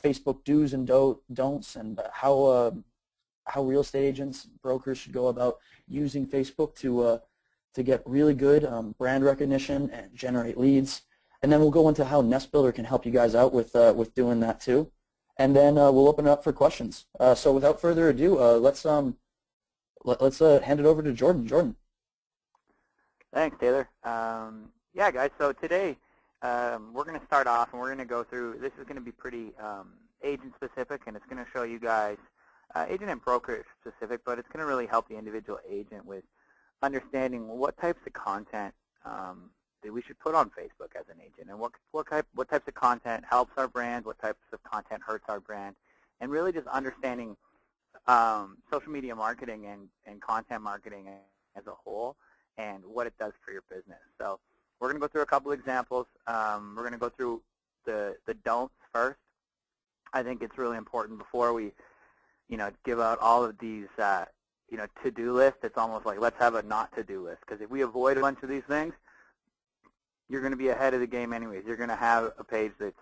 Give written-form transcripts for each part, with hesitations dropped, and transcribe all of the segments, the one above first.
Facebook do's and don'ts, and how real estate agents, brokers should go about using Facebook to get really good brand recognition and generate leads. And then we'll go into how Nest Builder can help you guys out with doing that too. And then we'll open it up for questions. So without further ado, let's hand it over to Jordan. Jordan. Thanks, Taylor. Yeah, guys. So today we're going to start off, and we're going to go through. This is going to be pretty agent specific, and it's going to show you guys agent and broker specific, but it's going to really help the individual agent with understanding what types of content that we should put on Facebook as an agent, and what types of content helps our brand, what types of content hurts our brand, and really just understanding social media marketing and content marketing as a whole and what it does for your business. So we're going to go through a couple examples. We're going to go through the don'ts first. I think it's really important before we give out all of these to-do lists. It's almost like let's have a not to-do list, because if we avoid a bunch of these things, you're going to be ahead of the game anyways. You're going to have a page that's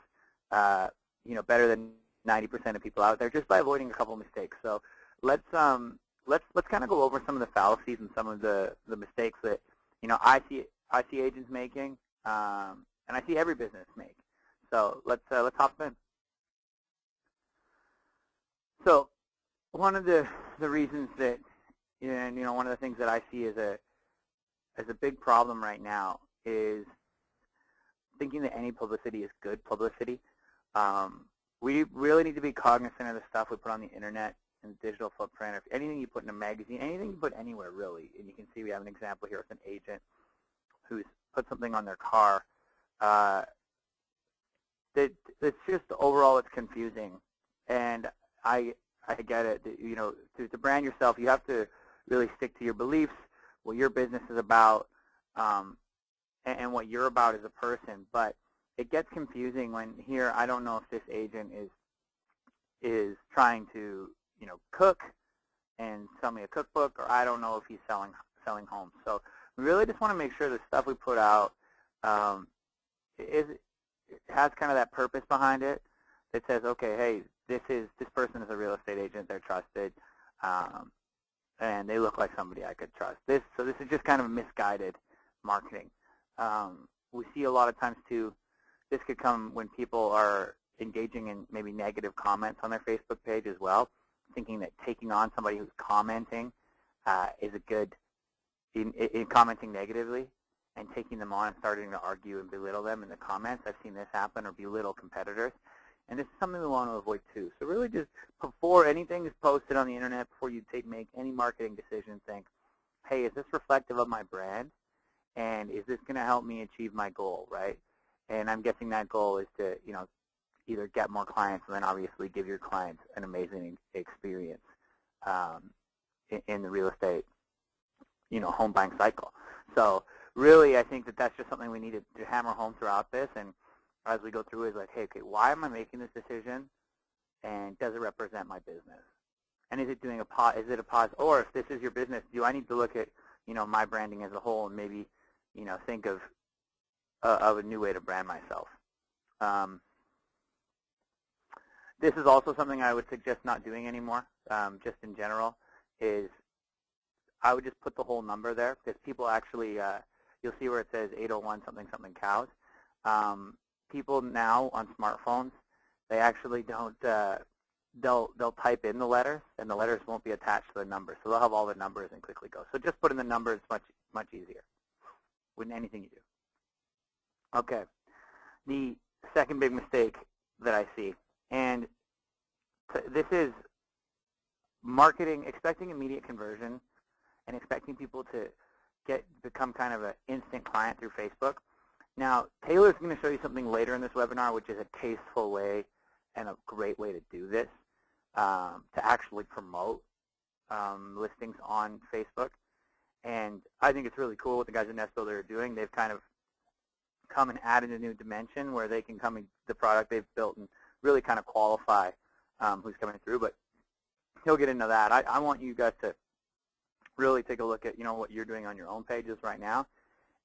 better than 90% of people out there just by avoiding a couple mistakes. So let's kind of go over some of the fallacies and some of the mistakes that I see agents making, and I see every business make. So let's hop in. So one of the reasons that one of the things that I see as a big problem right now is thinking that any publicity is good publicity. We really need to be cognizant of the stuff we put on the internet and digital footprint. If anything you put in a magazine, anything you put anywhere really, and you can see we have an example here with an agent who's put something on their car. It's just overall it's confusing, and I get it. To brand yourself, you have to really stick to your beliefs, what your business is about, and what you're about as a person. But it gets confusing when here I don't know if this agent is trying to cook and sell me a cookbook, or I don't know if he's selling homes. So we really just want to make sure the stuff we put out has kind of that purpose behind it that says, okay, hey, this person is a real estate agent, they're trusted, and they look like somebody I could trust. So this is just kind of misguided marketing. We see a lot of times too, this could come when people are engaging in maybe negative comments on their Facebook page as well, thinking that taking on somebody who's commenting is a good, in commenting negatively and taking them on and starting to argue and belittle them in the comments. I've seen this happen, or belittle competitors. And this is something we want to avoid too. So really just before anything is posted on the internet, before you make any marketing decision, think, hey, is this reflective of my brand? And is this going to help me achieve my goal, right? And I'm guessing that goal is to, either get more clients and then obviously give your clients an amazing experience in the real estate, home buying cycle. So really, I think that that's just something we need to hammer home throughout this. And as we go through is like, hey, okay, why am I making this decision? And does it represent my business? And is it doing is it a pause? Or if this is your business, do I need to look at, my branding as a whole and maybe, think of a new way to brand myself? This is also something I would suggest not doing anymore, just in general, is I would just put the whole number there, because people actually, you'll see where it says 801 something something cows. People now on smartphones, they actually don't, they'll type in the letters, and the letters won't be attached to the numbers. So they'll have all the numbers and quickly go. So just put in the numbers, much easier with anything you do. Okay, the second big mistake that I see, and this is marketing, expecting immediate conversion and expecting people to become kind of an instant client through Facebook. Now, Taylor's going to show you something later in this webinar, which is a tasteful way and a great way to do this, to actually promote listings on Facebook. And I think it's really cool what the guys at Nest Builder are doing. They've kind of come and added a new dimension where they can come in the product they've built and really kind of qualify who's coming through. But he'll get into that. I want you guys to really take a look at what you're doing on your own pages right now.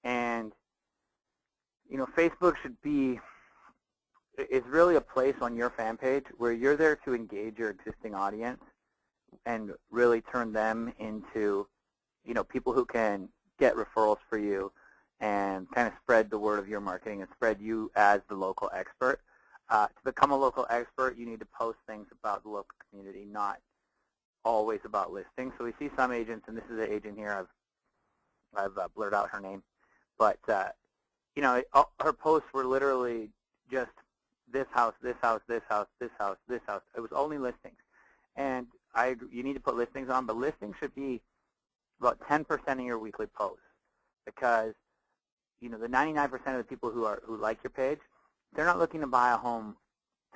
And Facebook should be, is really a place on your fan page where you're there to engage your existing audience and really turn them into, people who can get referrals for you and kind of spread the word of your marketing and spread you as the local expert. To become a local expert, you need to post things about the local community, not always about listings. So we see some agents, and this is an agent here, I've blurred out her name, but her posts were literally just this house, this house, this house, this house, this house. It was only listings. And I agree, you need to put listings on, but listings should be about 10% of your weekly posts, because the 99% of the people who like your page, they're not looking to buy a home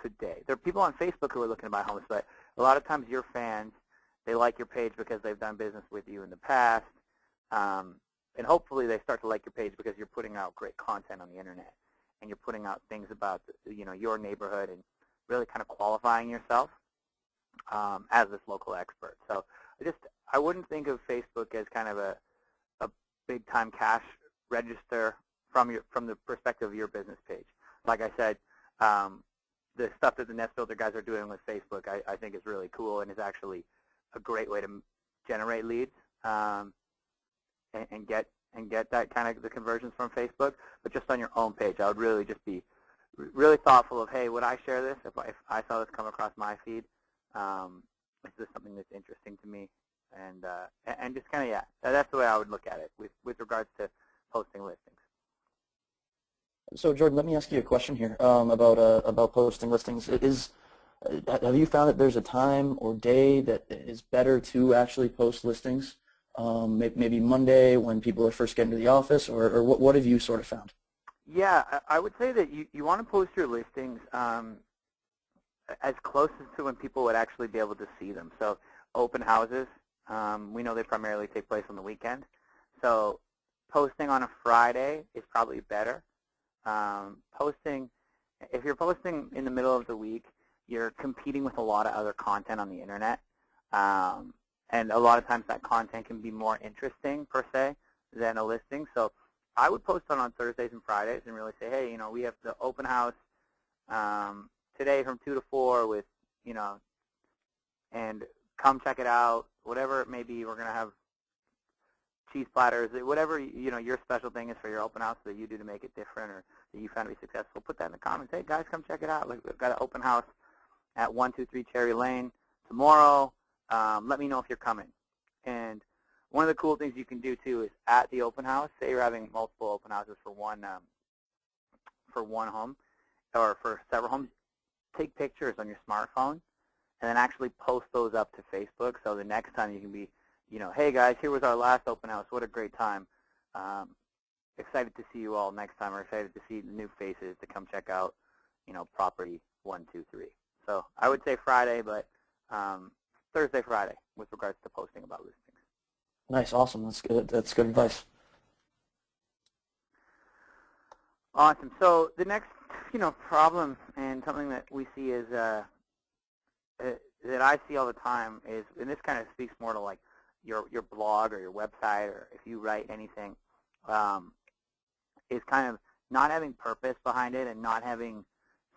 today. There are people on Facebook who are looking to buy homes, but a lot of times your fans, they like your page because they've done business with you in the past, and hopefully they start to like your page because you're putting out great content on the internet, and you're putting out things about your neighborhood and really kind of qualifying yourself as this local expert. So I wouldn't think of Facebook as kind of a big time cash register from the perspective of your business page. Like I said, the stuff that the Nest Builder guys are doing with Facebook, I think is really cool and is actually a great way to generate leads and get that kind of the conversions from Facebook. But just on your own page, I would really just be really thoughtful of, hey, would I share this if I saw this come across my feed? Is this something that's interesting to me? And just kind of, yeah, that's the way I would look at it with regards to posting listings. So Jordan, let me ask you a question here about posting listings. Have you found that there's a time or day that is better to actually post listings? Maybe Monday when people are first getting to the office, or what have you sort of found? Yeah, I would say that you want to post your listings as close as to when people would actually be able to see them. So open houses, we know they primarily take place on the weekend. So posting on a Friday is probably better. If you're posting in the middle of the week, you're competing with a lot of other content on the internet. And a lot of times that content can be more interesting, per se, than a listing. So I would post on Thursdays and Fridays and really say, hey, we have the open house today from 2 to 4 with, and come check it out, whatever it may be. We're going to have cheese platters, whatever, your special thing is for your open house that you do to make it different or that you found to be successful. Put that in the comments. Hey, guys, come check it out. We've got an open house at 123 Cherry Lane tomorrow. Let me know if you're coming. And one of the cool things you can do, too, is at the open house, say you're having multiple open houses for one home or for several homes, take pictures on your smartphone and then actually post those up to Facebook. So the next time you can be, hey, guys, here was our last open house. What a great time. Excited to see you all next time. We're excited to see the new faces to come check out, property 123. So I would say Friday, but Thursday, Friday with regards to posting about listings. Nice, awesome. That's good. That's good advice. Awesome. So the next, problem and something that we see is that I see all the time is, and this kind of speaks more to like your blog or your website or if you write anything, is kind of not having purpose behind it and not having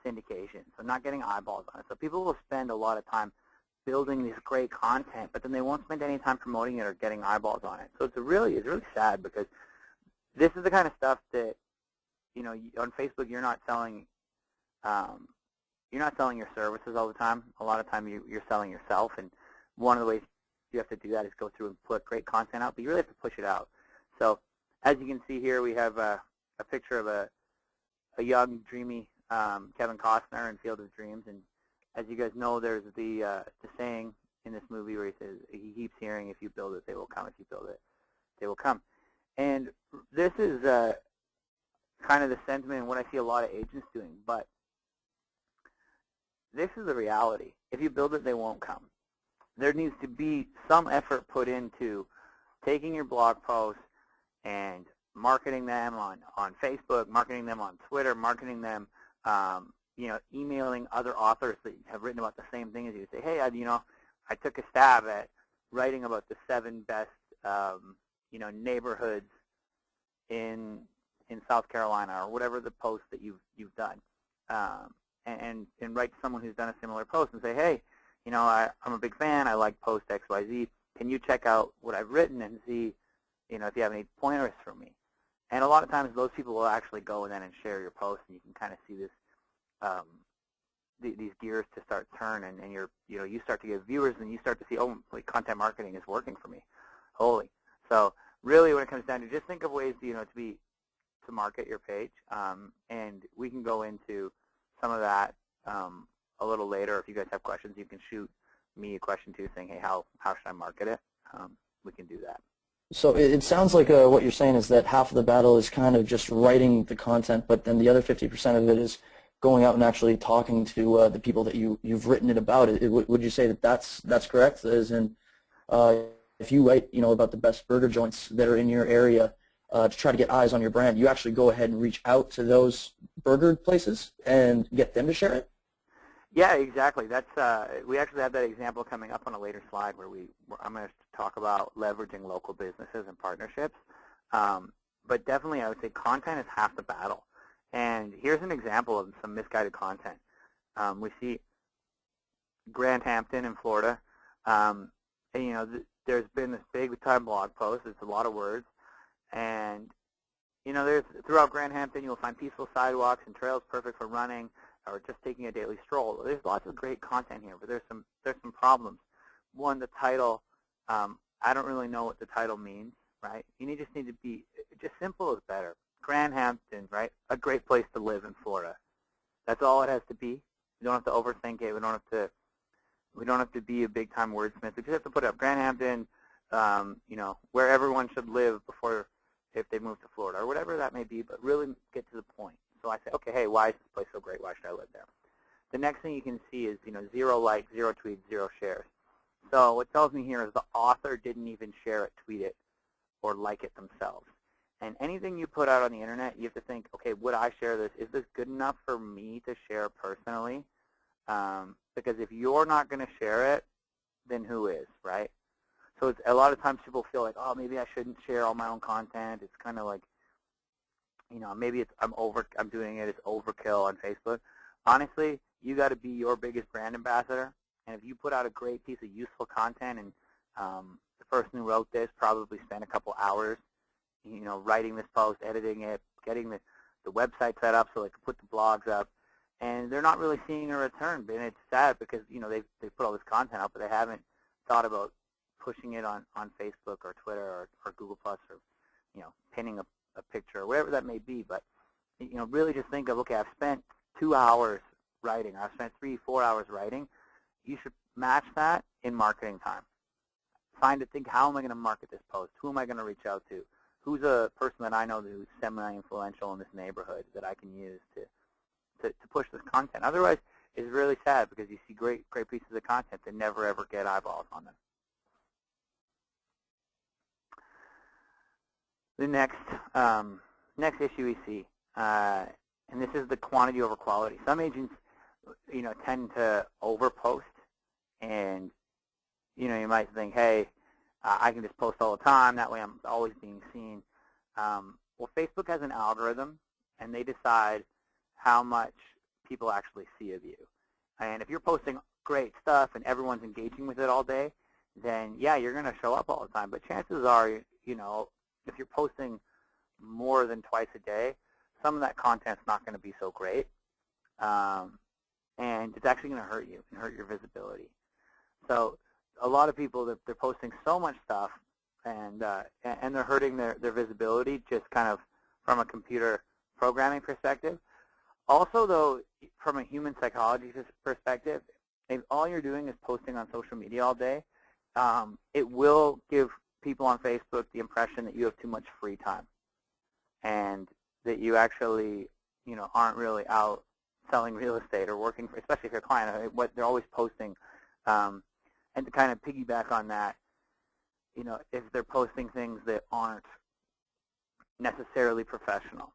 syndication, so not getting eyeballs on it. So people will spend a lot of time building this great content, but then they won't spend any time promoting it or getting eyeballs on it. So it's really sad because this is the kind of stuff that, on Facebook you're not selling your services all the time. A lot of time you're selling yourself, and one of the ways you have to do that is go through and put great content out, but you really have to push it out. So as you can see here, we have a picture of a young, dreamy Kevin Costner in Field of Dreams, and as you guys know, there's the saying in this movie where he says, he keeps hearing, if you build it, they will come. If you build it, they will come. And this is kind of the sentiment and what I see a lot of agents doing, but this is the reality. If you build it, they won't come. There needs to be some effort put into taking your blog posts and marketing them on Facebook, marketing them on Twitter, marketing them, emailing other authors that have written about the same thing as you. Say, hey, I took a stab at writing about the 7 best, neighborhoods in South Carolina, or whatever the post that you've done. and write to someone who's done a similar post and say, hey, I'm a big fan. I like post XYZ. Can you check out what I've written and see, if you have any pointers for me? And a lot of times those people will actually go and share your post, and you can kind of see this, these gears to start turn, and you start to get viewers, and you start to see, oh, like, content marketing is working for me. Holy. So really, when it comes down to, just think of ways, to market your page, and we can go into some of that a little later. If you guys have questions, you can shoot me a question too, saying, hey, how should I market it? We can do that. So it sounds like what you're saying is that half of the battle is kind of just writing the content, but then the other 50% of it is going out and actually talking to the people that you've written it about. Would you say that that's correct? As in, if you write about the best burger joints that are in your area to try to get eyes on your brand, you actually go ahead and reach out to those burger places and get them to share it? Yeah, exactly. That's we actually have that example coming up on a later slide where I'm going to talk about leveraging local businesses and partnerships. But definitely, I would say content is half the battle. And here's an example of some misguided content. We see Grand Hampton in Florida. And, there's been this big-time blog post. It's a lot of words. And, there's throughout Grand Hampton, you'll find peaceful sidewalks and trails perfect for running, or just taking a daily stroll. There's lots of great content here, but there's some problems. One, the title, I don't really know what the title means, right? You just need to be, just simple is better. Grand Hampton, right? A great place to live in Florida. That's all it has to be. We don't have to overthink it. We don't have to be a big-time wordsmith. We just have to put up Grand Hampton, where everyone should live before, if they move to Florida, or whatever that may be, but really get to the point. So I say, okay, hey, why is this place so great? Why should I live there? The next thing you can see is, 0 likes, 0 tweets, 0 shares. So what tells me here is the author didn't even share it, tweet it, or like it themselves. And anything you put out on the internet, you have to think, okay, would I share this? Is this good enough for me to share personally? Because if you're not going to share it, then who is, right? So it's, a lot of times people feel like, oh, maybe I shouldn't share all my own content. It's kind of like, maybe I'm doing it, it's overkill on Facebook. Honestly, you got to be your biggest brand ambassador. And if you put out a great piece of useful content, and the person who wrote this probably spent a couple hours, writing this post, editing it, getting the website set up so they can put the blogs up, and they're not really seeing a return. And it's sad because, they put all this content out, but they haven't thought about pushing it on Facebook or Twitter or Google Plus, or, pinning a picture or whatever that may be. But, really just think of, okay, I've spent 2 hours writing. I've spent 3-4 hours writing. You should match that in marketing time. Think, how am I going to market this post? Who am I going to reach out to? Who's a person that I know who's semi-influential in this neighborhood that I can use to push this content? Otherwise, it's really sad because you see great pieces of content that never, ever get eyeballs on them. The next issue we see, and this is the quantity over quality. Some agents, tend to overpost, and you might think, hey, I can just post all the time. That way, I'm always being seen. Well, Facebook has an algorithm, and they decide how much people actually see of you. And if you're posting great stuff and everyone's engaging with it all day, then yeah, you're going to show up all the time. But chances are, if you're posting more than twice a day, some of that content's not going to be so great. And it's actually going to hurt you and hurt your visibility. So a lot of people, they're posting so much stuff, and they're hurting their visibility just kind of from a computer programming perspective. Also, though, from a human psychology perspective, if all you're doing is posting on social media all day, it will give people on Facebook the impression that you have too much free time, and that you actually, aren't really out selling real estate or working for, especially if you're a client. What they're always posting, and to kind of piggyback on that, if they're posting things that aren't necessarily professional.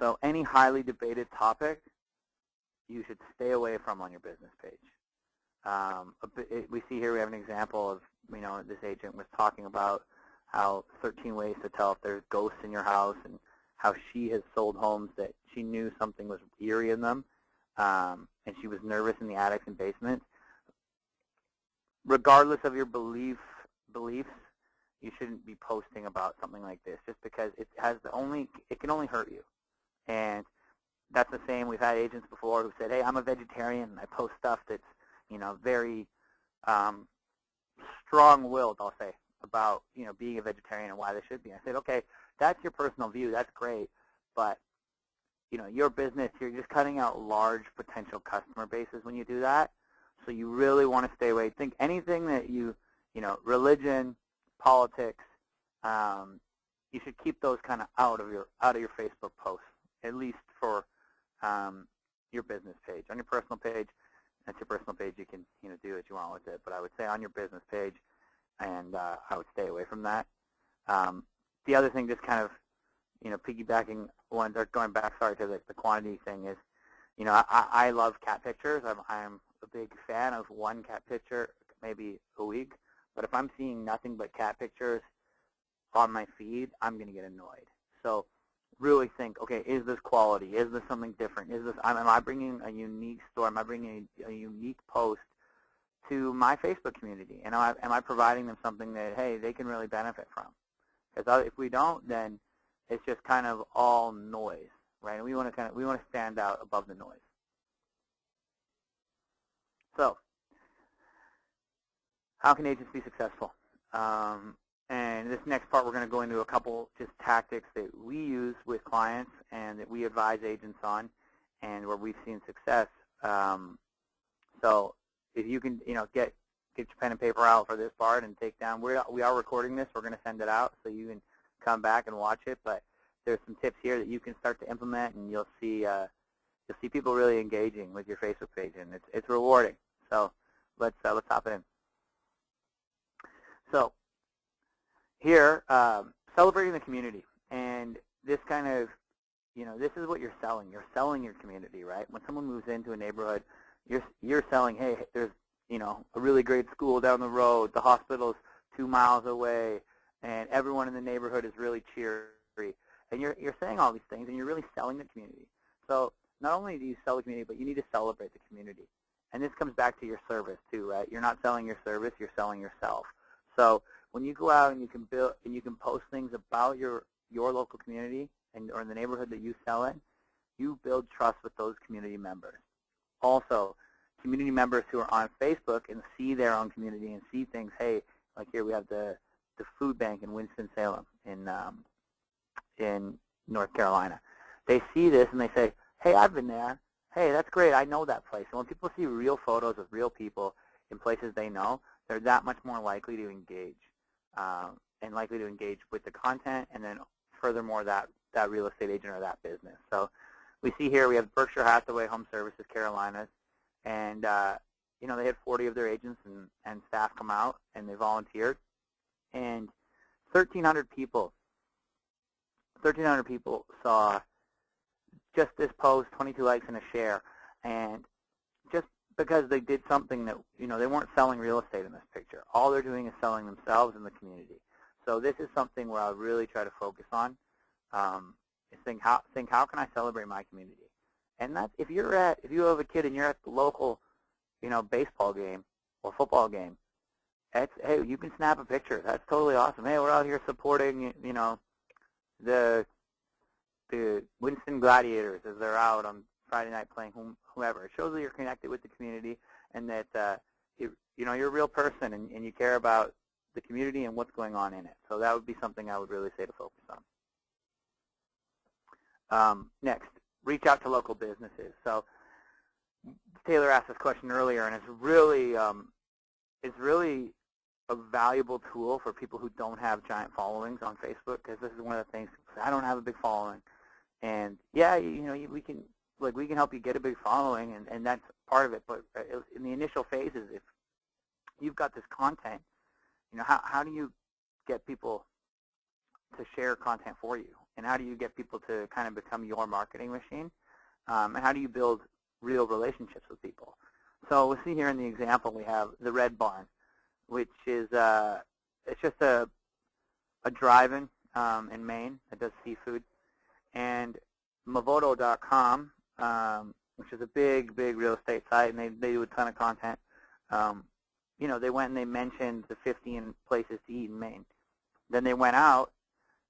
So any highly debated topic, you should stay away from on your business page. We see here, we have an example of, this agent was talking about how 13 ways to tell if there's ghosts in your house, and how she has sold homes that she knew something was eerie in them, and she was nervous in the attics and basements. Regardless of your beliefs, you shouldn't be posting about something like this, just because it can only hurt you. And that's the same. We've had agents before who said, "Hey, I'm a vegetarian, and I post stuff that's, very strong-willed," I'll say, about, being a vegetarian and why they should be. I said, okay, that's your personal view. That's great. But, your business, you're just cutting out large potential customer bases when you do that. So you really want to stay away. Think anything that religion, politics, you should keep those kind of out of your Facebook posts, at least for your business page. On your personal page, that's your personal page. You can do what you want with it. But I would say on your business page, and I would stay away from that. The other thing, just kind of piggybacking one, or going back, sorry, to the quantity thing is, I love cat pictures. I'm a big fan of one cat picture maybe a week. But if I'm seeing nothing but cat pictures on my feed, I'm going to get annoyed. So really think, okay, is this quality? Is this something different? Am I bringing a unique story? Am I bringing a unique post to my Facebook community? And am I providing them something that, hey, they can really benefit from? Because if we don't, then it's just kind of all noise, right? And we want to stand out above the noise. So, how can agents be successful? And this next part, we're going to go into a couple just tactics that we use with clients and that we advise agents on, and where we've seen success. So, if you can, get your pen and paper out for this part and take down. We are recording this. We're going to send it out so you can come back and watch it. But there's some tips here that you can start to implement, and you'll see people really engaging with your Facebook page, and it's rewarding. So let's hop in. So here, celebrating the community, and this kind of, this is what you're selling. You're selling your community, right? When someone moves into a neighborhood, you're selling, hey, there's a really great school down the road, the hospital's 2 miles away, and everyone in the neighborhood is really cheery. And you're saying all these things, and you're really selling the community. So not only do you sell the community, but you need to celebrate the community. And this comes back to your service too, right? You're not selling your service, you're selling yourself. So when you go out and you can build and you can post things about your local community or in the neighborhood that you sell in, you build trust with those community members. Also, community members who are on Facebook and see their own community and see things, hey, like here we have the food bank in Winston-Salem in North Carolina. They see this and they say, hey, I've been there. Hey, that's great. I know that place. And when people see real photos of real people in places they know, they're that much more likely to engage and likely to engage with the content, and then furthermore that real estate agent or that business. So we see here we have Berkshire Hathaway Home Services Carolinas, and they had 40 of their agents and staff come out and they volunteered, and 1,300 people saw just this post, 22 likes and a share, and just because they did something that, they weren't selling real estate in this picture. All they're doing is selling themselves and the community. So this is something where I really try to focus on. Is think how can I celebrate my community? And that's if you have a kid and you're at the local, baseball game or football game, hey, you can snap a picture. That's totally awesome. Hey, we're out here supporting, the Winston Gladiators as they're out on Friday night playing whoever. It shows that you're connected with the community and that you're a real person and you care about the community and what's going on in it. So that would be something I would really say to focus on. Next, reach out to local businesses. So Taylor asked this question earlier, and it's really a valuable tool for people who don't have giant followings on Facebook, because this is one of the things. I don't have a big following, and yeah, we can help you get a big following, and that's part of it. But in the initial phases, if you've got this content, how do you get people to share content for you, and how do you get people to kind of become your marketing machine, and how do you build real relationships with people? So we'll see here in the example we have the Red Barn, which is it's just a drive-in in Maine that does seafood, and Movoto.com, which is a big real estate site, and they do a ton of content. They went and they mentioned the 15 places to eat in Maine. Then they went out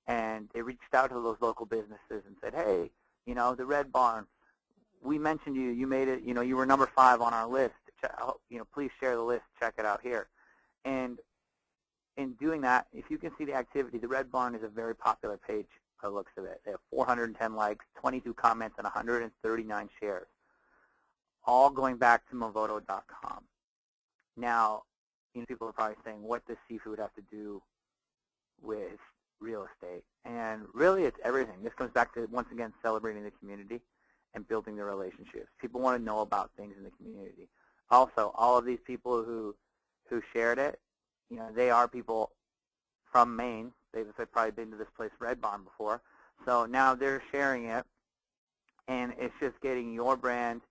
and they reached out to those local businesses and said, hey, the Red Barn, we mentioned you. You made it. You were number 5 on our list. Please share the list. Check it out here. And in doing that, if you can see the activity, the Red Barn is a very popular page by the looks of it. They have 410 likes, 22 comments, and 139 shares, all going back to Movoto.com. Now, people are probably saying, what does seafood have to do with real estate? And really, it's everything. This comes back to, once again, celebrating the community and building the relationships. People want to know about things in the community. Also, all of these people who shared it, they are people from Maine. They've probably been to this place, Red Barn, before. So now they're sharing it, and it's just getting your brand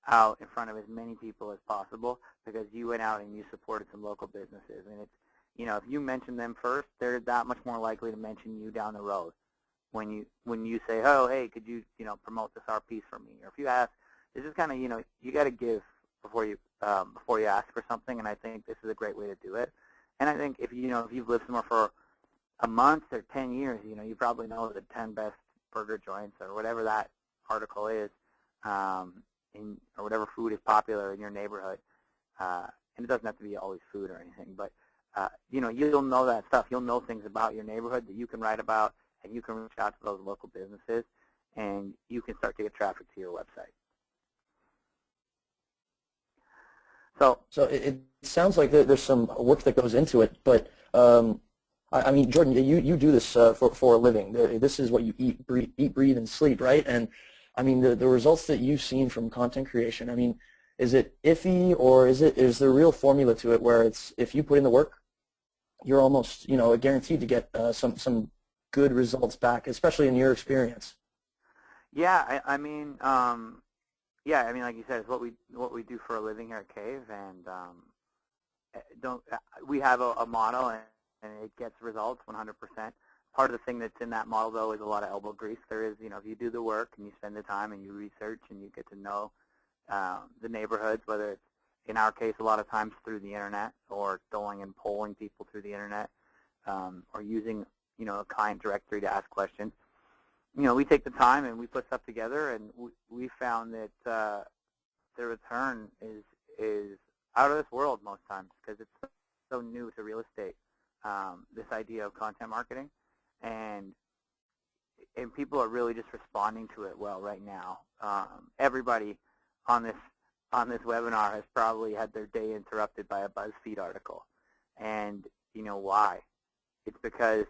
out in front of as many people as possible because you went out and you supported some local businesses. And it's, if you mention them first, they're that much more likely to mention you down the road. When you say, oh, hey, could you, promote this art piece for me? Or if you ask, this is kind of, you got to give before you ask for something, and I think this is a great way to do it. And I think if you've lived somewhere for a month or 10 years, you probably know the 10 best burger joints or whatever that article is, or whatever food is popular in your neighborhood. And it doesn't have to be always food or anything, but you'll know that stuff. You'll know things about your neighborhood that you can write about, and you can reach out to those local businesses, and you can start to get traffic to your website. So it sounds like there's some work that goes into it, but I mean, Jordan, you do this for a living. This is what you eat, breathe, and sleep, right? And I mean, the results that you've seen from content creation, I mean, is it iffy, or is there a real formula to it where it's, if you put in the work, you're almost guaranteed to get some good results back, especially in your experience? Yeah, I mean, like you said, it's what we do for a living here at Cave, and we have a model, and it gets results 100%. Part of the thing that's in that model, though, is a lot of elbow grease. There is, if you do the work and you spend the time and you research and you get to know the neighborhoods, whether it's, in our case, a lot of times through the internet, or going and polling people through the internet, or using, a client directory to ask questions. We take the time and we put stuff together, and we found that the return is out of this world most times because it's so new to real estate, this idea of content marketing, and people are really just responding to it well right now. Everybody on this webinar has probably had their day interrupted by a BuzzFeed article, and you know why? It's because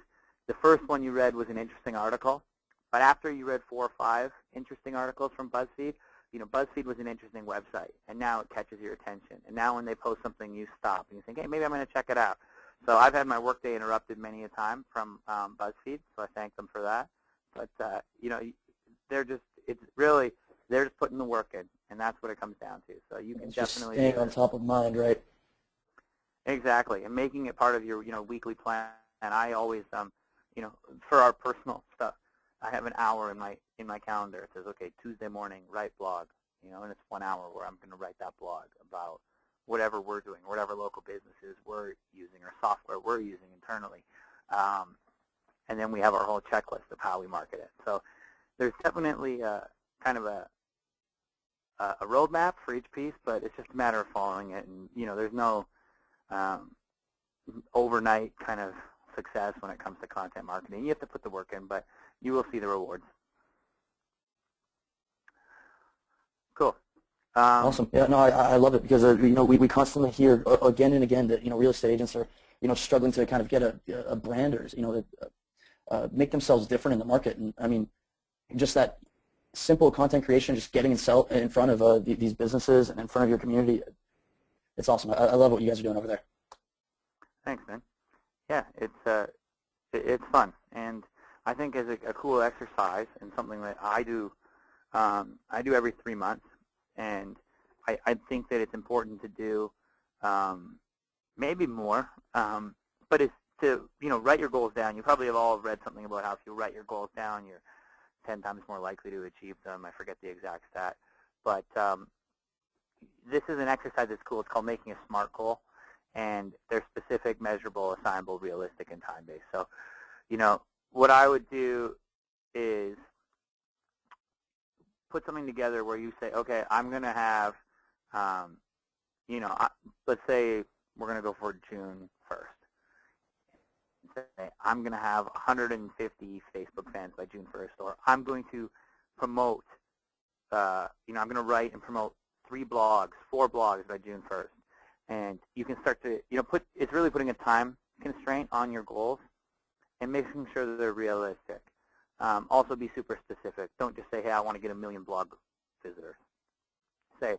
the first one you read was an interesting article, but after you read 4 or 5 interesting articles from BuzzFeed, BuzzFeed was an interesting website, and now it catches your attention. And now when they post something, you stop and you think, hey, maybe I'm going to check it out. So I've had my workday interrupted many a time from BuzzFeed, so I thank them for that. But they're just putting the work in, and that's what it comes down to. So you can definitely staying on top of mind, right? Exactly, and making it part of your weekly plan. And I always for our personal stuff, I have an hour in my calendar. It says, okay, Tuesday morning, write blog, and it's 1 hour where I'm going to write that blog about whatever we're doing, whatever local businesses we're using or software we're using internally. And then we have our whole checklist of how we market it. So there's definitely kind of a roadmap for each piece, but it's just a matter of following it. And, there's no overnight kind of success when it comes to content marketing. You have to put the work in, but you will see the rewards. Cool. Awesome. Yeah, no, I love it because we constantly hear again and again that real estate agents are struggling to kind of get a brand or make themselves different in the market. And I mean, just that simple content creation, just getting in front of these businesses and in front of your community. It's awesome. I love what you guys are doing over there. Thanks, man. Yeah, it's fun, and I think as a cool exercise and something that I do every 3 months, and I think that it's important to do maybe more, but it's to write your goals down. You probably have all read something about how if you write your goals down, you're 10 times more likely to achieve them. I forget the exact stat, But this is an exercise that's cool. It's called Making a SMART Goal, and they're specific, measurable, assignable, realistic, and time-based. So, what I would do is put something together where you say, okay, I'm going to have, let's say we're going to go for June 1st. Say, I'm going to have 150 Facebook fans by June 1st, or I'm going to promote, I'm going to write and promote 4 blogs by June 1st. And you can start to, it's really putting a time constraint on your goals and making sure that they're realistic. Also be super specific. Don't just say, hey, I want to get 1 million blog visitors. Say,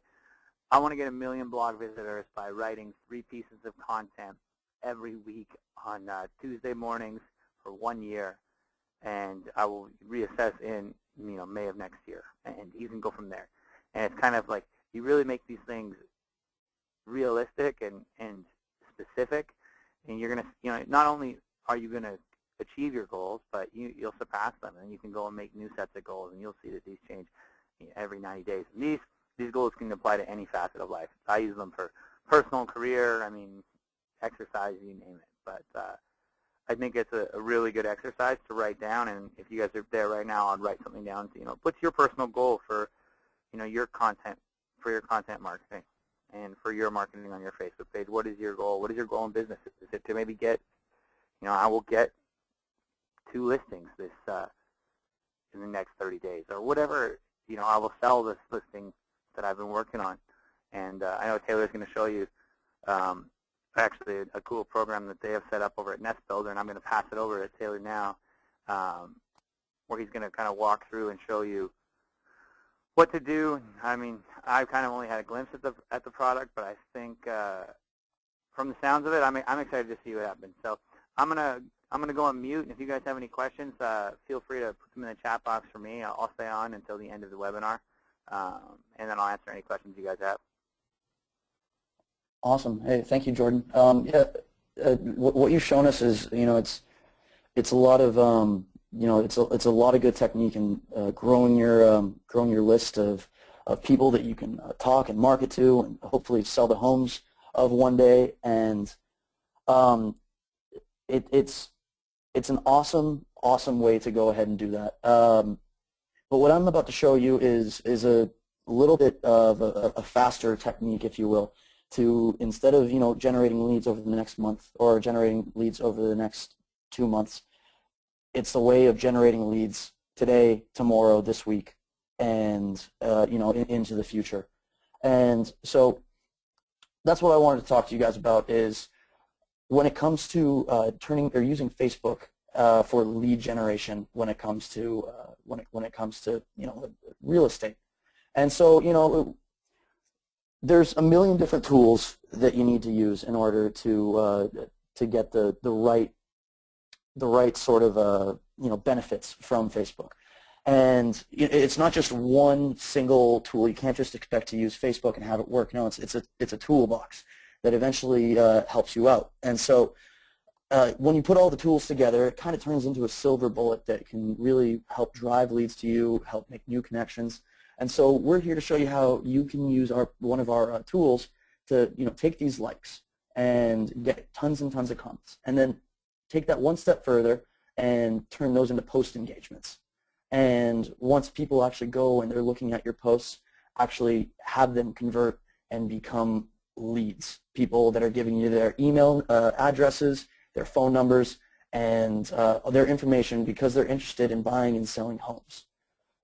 I want to get 1 million blog visitors by writing 3 pieces of content every week on Tuesday mornings for 1 year, and I will reassess in May of next year, and you can go from there. And it's kind of like you really make these things realistic and specific, and you're going to, not only are you going to achieve your goals, but you'll surpass them, and you can go and make new sets of goals, and you'll see that these change every 90 days. And these goals can apply to any facet of life. I use them for personal, career, exercise, you name it. But I think it's a really good exercise to write down, and if you guys are there right now, I'd write something down to, what's your personal goal for, your content, for your content marketing, and for your marketing on your Facebook page. What is your goal? What is your goal in business? Is it to maybe get, I will get 2 listings this in the next 30 days, or whatever, I will sell this listing that I've been working on. And I know Taylor's going to show you actually a cool program that they have set up over at Nest Builder, and I'm going to pass it over to Taylor now, where he's going to kind of walk through and show you what to do. I've kind of only had a glimpse at the product, but I think from the sounds of it, I'm excited to see what happens. So I'm gonna go on mute, and if you guys have any questions, feel free to put them in the chat box for me. I'll stay on until the end of the webinar, and then I'll answer any questions you guys have. Awesome. Hey, thank you, Jordan. What you've shown us is, it's a lot of, it's a lot of good technique in growing your list of people that you can talk and market to, and hopefully sell the homes of one day. And it's an awesome way to go ahead and do that. But what I'm about to show you is a little bit of a faster technique, if you will, to, instead of generating leads over the next month or generating leads over the next 2 months, it's a way of generating leads today, tomorrow, this week, and into the future. And so that's what I wanted to talk to you guys about, is when it comes to using Facebook for lead generation when it comes to real estate. And so there's a million different tools that you need to use in order to get the right sort of benefits from Facebook. And it's not just one single tool. You can't just expect to use Facebook and have it work. No, it's a toolbox that eventually helps you out. And so when you put all the tools together, it kind of turns into a silver bullet that can really help drive leads to you, help make new connections. And so we're here to show you how you can use one of our tools to take these likes and get tons and tons of comments, and then take that one step further and turn those into post engagements. And once people actually go and they're looking at your posts, actually have them convert and become leads, people that are giving you their email addresses, their phone numbers, and their information because they're interested in buying and selling homes.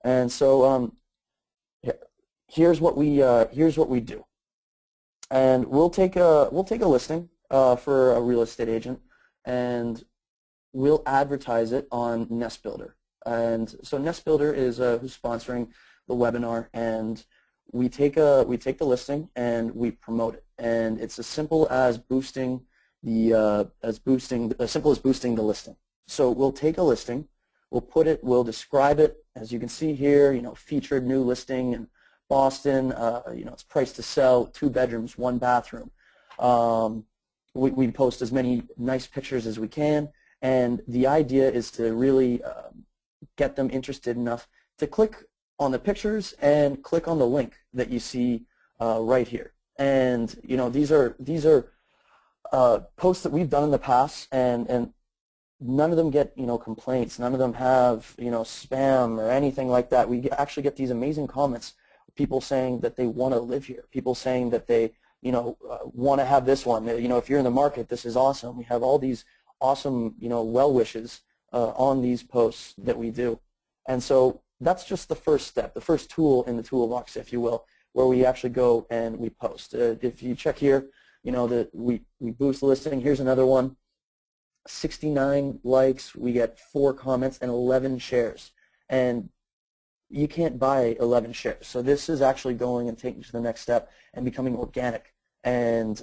And so here's what we do. And we'll take a listing for a real estate agent, and we'll advertise it on Nest Builder. And so Nest Builder is who's sponsoring the webinar, and we take the listing and we promote it. And it's as simple as boosting the boosting the listing. So we'll take a listing, we'll describe it, as you can see here, featured new listing in Boston, it's priced to sell, 2 bedrooms, 1 bathroom. We post as many nice pictures as we can, and the idea is to really get them interested enough to click on the pictures and click on the link that you see right here. And these are posts that we've done in the past, and none of them get complaints. None of them have spam or anything like that. We actually get these amazing comments. People saying that they want to live here. People saying that they want to have this one. If you're in the market, this is awesome. We have all these awesome well wishes on these posts that we do, and so that's just the first step, the first tool in the toolbox, if you will, where we actually go and we post. If you check here, that we boost the listing. Here's another one. 69 likes, we get 4 comments and 11 shares, and you can't buy 11 shares. So this is actually going and taking to the next step and becoming organic. And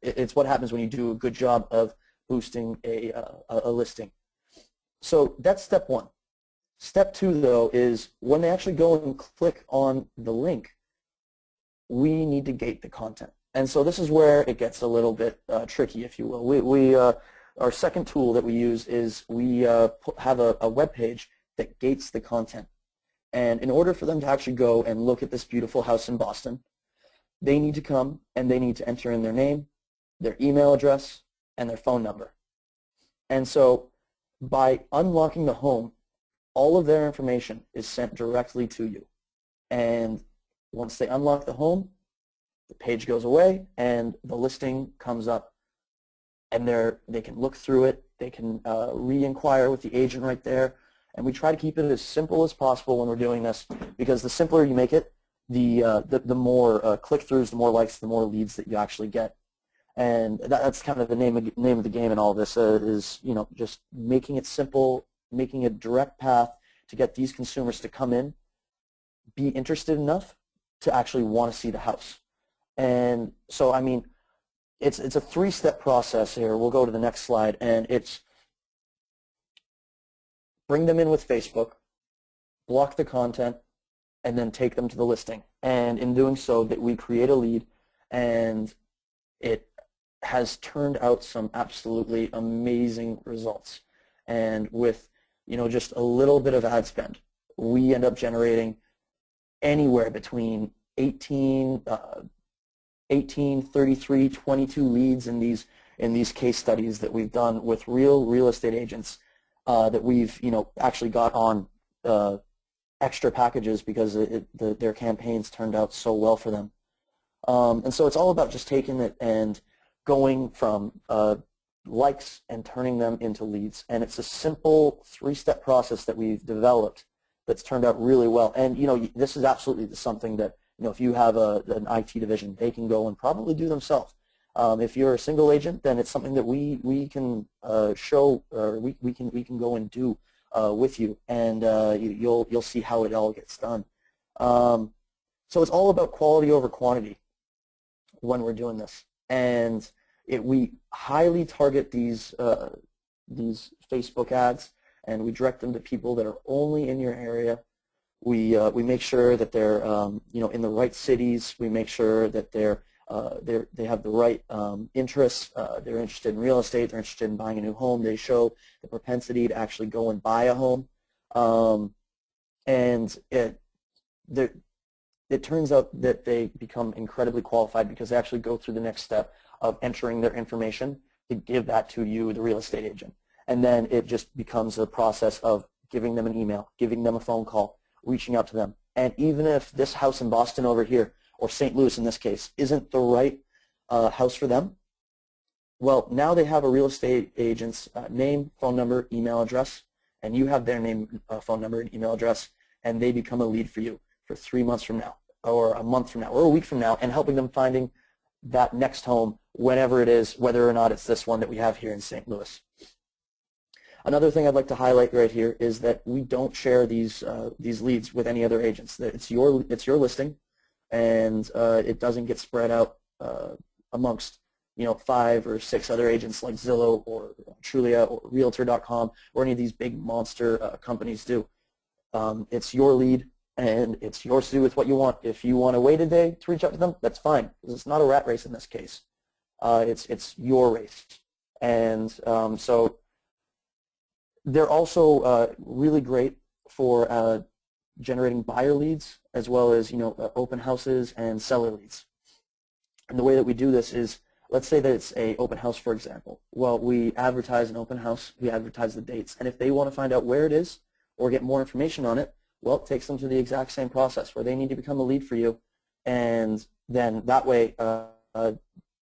it's what happens when you do a good job of boosting a listing. So that's step 1. Step 2, though, is when they actually go and click on the link, we need to gate the content. And so this is where it gets a little bit tricky, if you will. Our second tool that we use is we have a web page that gates the content. And in order for them to actually go and look at this beautiful house in Boston, they need to come and they need to enter in their name, their email address, and their phone number. And so by unlocking the home, all of their information is sent directly to you. And once they unlock the home, the page goes away and the listing comes up. And they can look through it, they can re-inquire with the agent right there, and we try to keep it as simple as possible when we're doing this, because the simpler you make it, the more click-throughs, the more likes, the more leads that you actually get. And that's kind of the name of the game in all this, is just making it simple, making a direct path to get these consumers to come in, be interested enough to actually want to see the house. And so, I mean, it's a 3-step process here. We'll go to the next slide, and it's bring them in with Facebook, block the content, and then take them to the listing. And in doing so, that we create a lead, and it has turned out some absolutely amazing results. And with just a little bit of ad spend, we end up generating anywhere between 18, 33, 22 leads in these case studies that we've done with real estate agents that we've actually got on extra packages because their campaigns turned out so well for them. And so it's all about just taking it and going from likes and turning them into leads. And it's a simple 3-step process that we've developed that's turned out really well. And this is absolutely something that if you have an IT division, they can go and probably do themselves. If you're a single agent, then it's something that we can show, or we can go and do with you, and you'll see how it all gets done. So it's all about quality over quantity when we're doing this, and we highly target these Facebook ads, and we direct them to people that are only in your area. We make sure that they're in the right cities. We make sure that they have the right interests. They're interested in real estate. They're interested in buying a new home. They show the propensity to actually go and buy a home. And it turns out that they become incredibly qualified because they actually go through the next step of entering their information to give that to you, the real estate agent. And then it just becomes a process of giving them an email, giving them a phone call, reaching out to them. And even if this house in Boston over here, or St. Louis in this case, isn't the right house for them, well, now they have a real estate agent's name, phone number, email address, and you have their name, phone number, and email address, and they become a lead for you for 3 months from now, or a month from now, or a week from now, and helping them finding that next home whenever it is, whether or not it's this one that we have here in St. Louis. Another thing I'd like to highlight right here is that we don't share these leads with any other agents. It's your listing, and it doesn't get spread out amongst 5 or 6 other agents like Zillow or Trulia or Realtor.com or any of these big monster companies do. It's your lead, and it's yours to do with what you want. If you want to wait a day to reach out to them, that's fine, because it's not a rat race in this case. It's your race, and so they're also really great for generating buyer leads as well as open houses and seller leads. And the way that we do this is, let's say that it's a open house, for example. Well, we advertise an open house, we advertise the dates, and if they want to find out where it is or get more information on it, well, it takes them to the exact same process where they need to become a lead for you, and then that way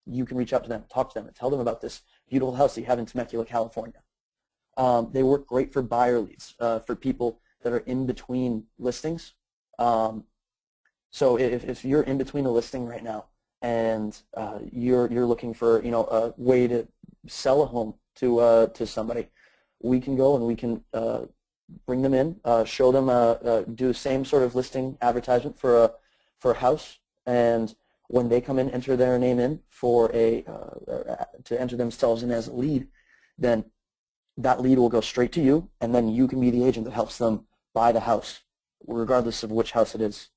you can reach out to them, talk to them, and tell them about this beautiful house that you have in Temecula, California. They work great for buyer leads, for people that are in between listings. So if you're in between a listing right now and you're looking for a way to sell a home to somebody, we can go and we can bring them in, show them, do the same sort of listing advertisement for a house, and when they come in, enter their name in for to enter themselves in as a lead, then that lead will go straight to you, and then you can be the agent that helps them buy the house, regardless of which house it is.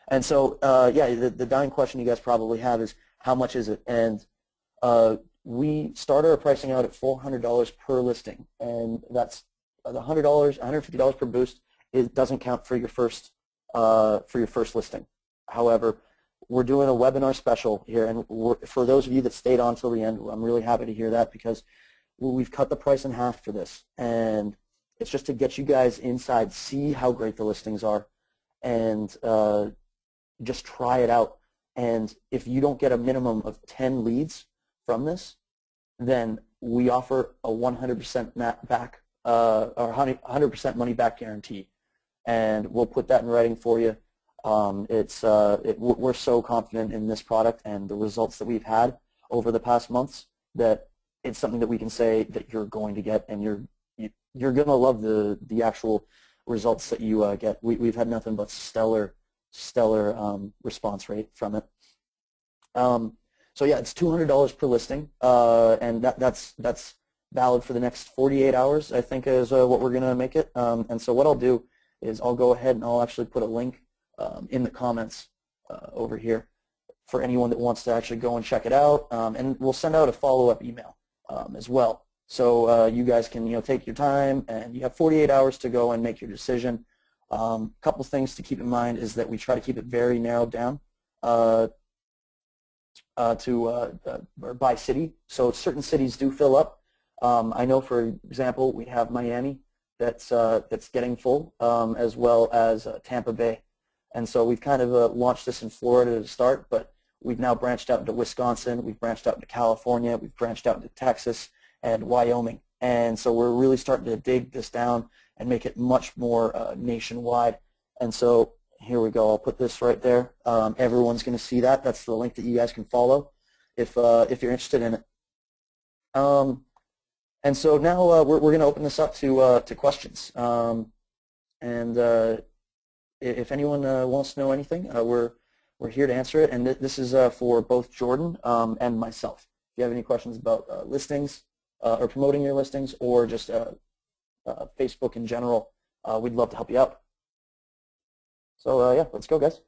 And so, yeah, the dying question you guys probably have is, how much is it? And we start our pricing out at $400 per listing, and that's the $100, $150 per boost. It doesn't count for your first listing. However, we're doing a webinar special here, and for those of you that stayed on till the end, I'm really happy to hear that, because we've cut the price in half for this, and it's just to get you guys inside, see how great the listings are, and just try it out. And if you don't get a minimum of 10 leads from this, then we offer a 100% back or 100% money back guarantee, and we'll put that in writing for you. We're so confident in this product and the results that we've had over the past months that it's something that we can say that you're going to get, and you're going to love the actual results that you get. We've had nothing but stellar response rate from it. So yeah, it's $200 per listing, and that's valid for the next 48 hours, I think, is what we're going to make it. And so what I'll do is I'll go ahead and I'll actually put a link in the comments over here for anyone that wants to actually go and check it out, and we'll send out a follow-up email as well. So you guys can take your time, and you have 48 hours to go and make your decision. Couple things to keep in mind is that we try to keep it very narrowed down or by city. So certain cities do fill up. I know, for example, we have Miami that's getting full, as well as Tampa Bay. And so we've kind of launched this in Florida to start, but we've now branched out into Wisconsin, we've branched out into California, we've branched out into Texas and Wyoming. And so we're really starting to dig this down and make it much more nationwide. And so here we go. I'll put this right there. Everyone's going to see that. That's the link that you guys can follow if you're interested in it. And so now we're going to open this up to questions. If anyone wants to know anything, we're here to answer it. And this is for both Jordan and myself. If you have any questions about listings or promoting your listings, or just Facebook in general, we'd love to help you out. So yeah, let's go, guys.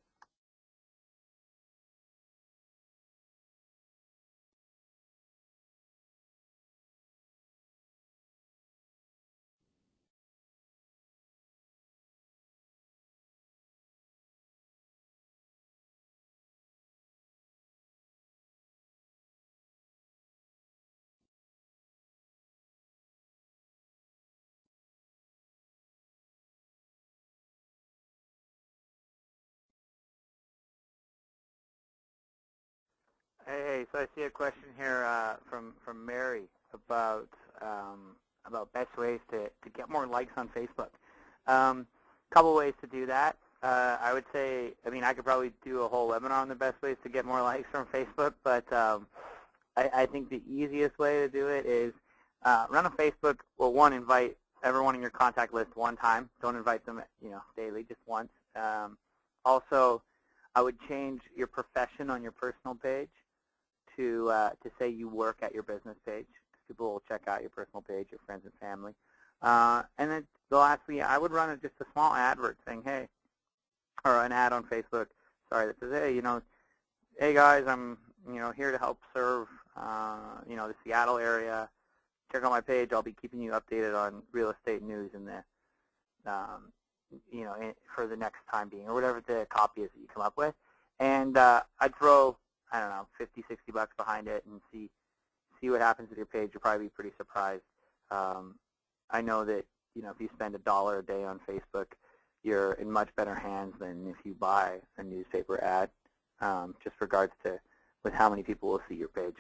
Hey, so I see a question here from Mary about best ways to get more likes on Facebook. Couple ways to do that. I would say, I could probably do a whole webinar on the best ways to get more likes from Facebook, but I think the easiest way to do it is run on Facebook. Well, one, invite everyone in your contact list one time. Don't invite them, daily, just once. Also, I would change your profession on your personal page to say you work at your business page. People will check out your personal page, your friends and family. And then lastly, I would run just a small advert saying, hey, or an ad on Facebook, that says, hey, hey guys, I'm here to help serve the Seattle area. Check out my page. I'll be keeping you updated on real estate news in the for the next time being, or whatever the copy is that you come up with. And I'd throw, I don't know, 50, 60 bucks behind it and see what happens with your page. You'll probably be pretty surprised. I know that, if you spend $1 a day on Facebook, you're in much better hands than if you buy a newspaper ad, just regards to with how many people will see your page.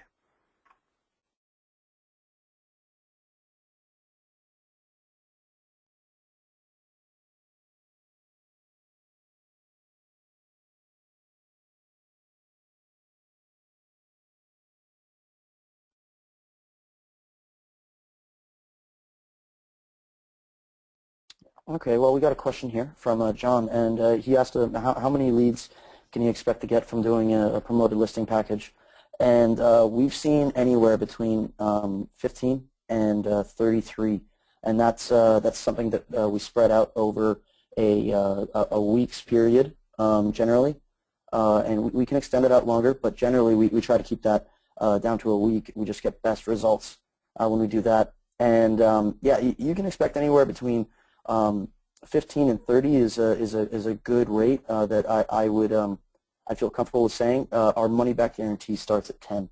Okay, well, we got a question here from John, and he asked how many leads can you expect to get from doing a promoted listing package? And we've seen anywhere between 15 and 33, and that's something that we spread out over a week's period generally, and we can extend it out longer, but generally we try to keep that down to a week. We just get best results when we do that, and yeah, you can expect anywhere between 15 and 30 is a good rate that I feel comfortable with saying. Our money back guarantee starts at 10.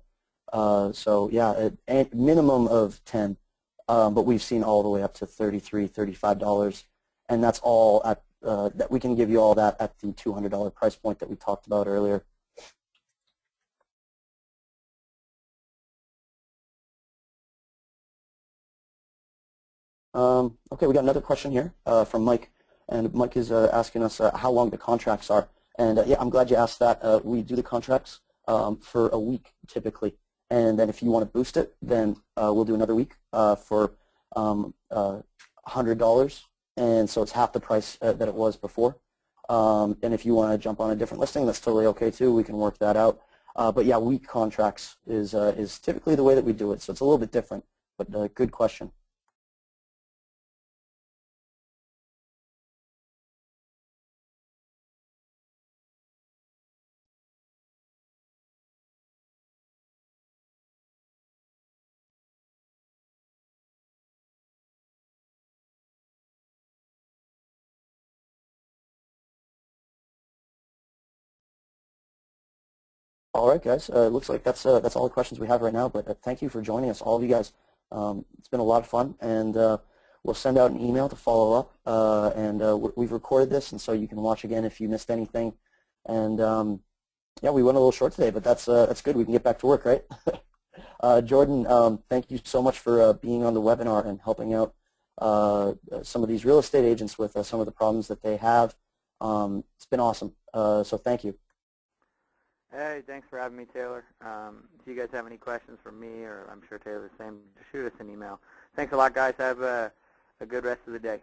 So yeah, a minimum of 10, but we've seen all the way up to $33, $35, and that's all at that we can give you all that at the $200 price point that we talked about earlier. Okay, we got another question here from Mike, and Mike is asking us how long the contracts are. And yeah, I'm glad you asked that. We do the contracts for a week typically, and then if you want to boost it, then we'll do another week for $100, and so it's half the price that it was before. And if you want to jump on a different listing, that's totally okay too. We can work that out. But yeah, week contracts is typically the way that we do it, so it's a little bit different. But good question. All right, guys. Looks like that's all the questions we have right now. But thank you for joining us, all of you guys. It's been a lot of fun, and we'll send out an email to follow up. And we've recorded this, and so you can watch again if you missed anything. And yeah, we went a little short today, but that's good. We can get back to work, right? Jordan, thank you so much for being on the webinar and helping out some of these real estate agents with some of the problems that they have. It's been awesome. So thank you. Hey, thanks for having me, Taylor. If you guys have any questions for me, or I'm sure Taylor's the same, just shoot us an email. Thanks a lot, guys. Have a good rest of the day.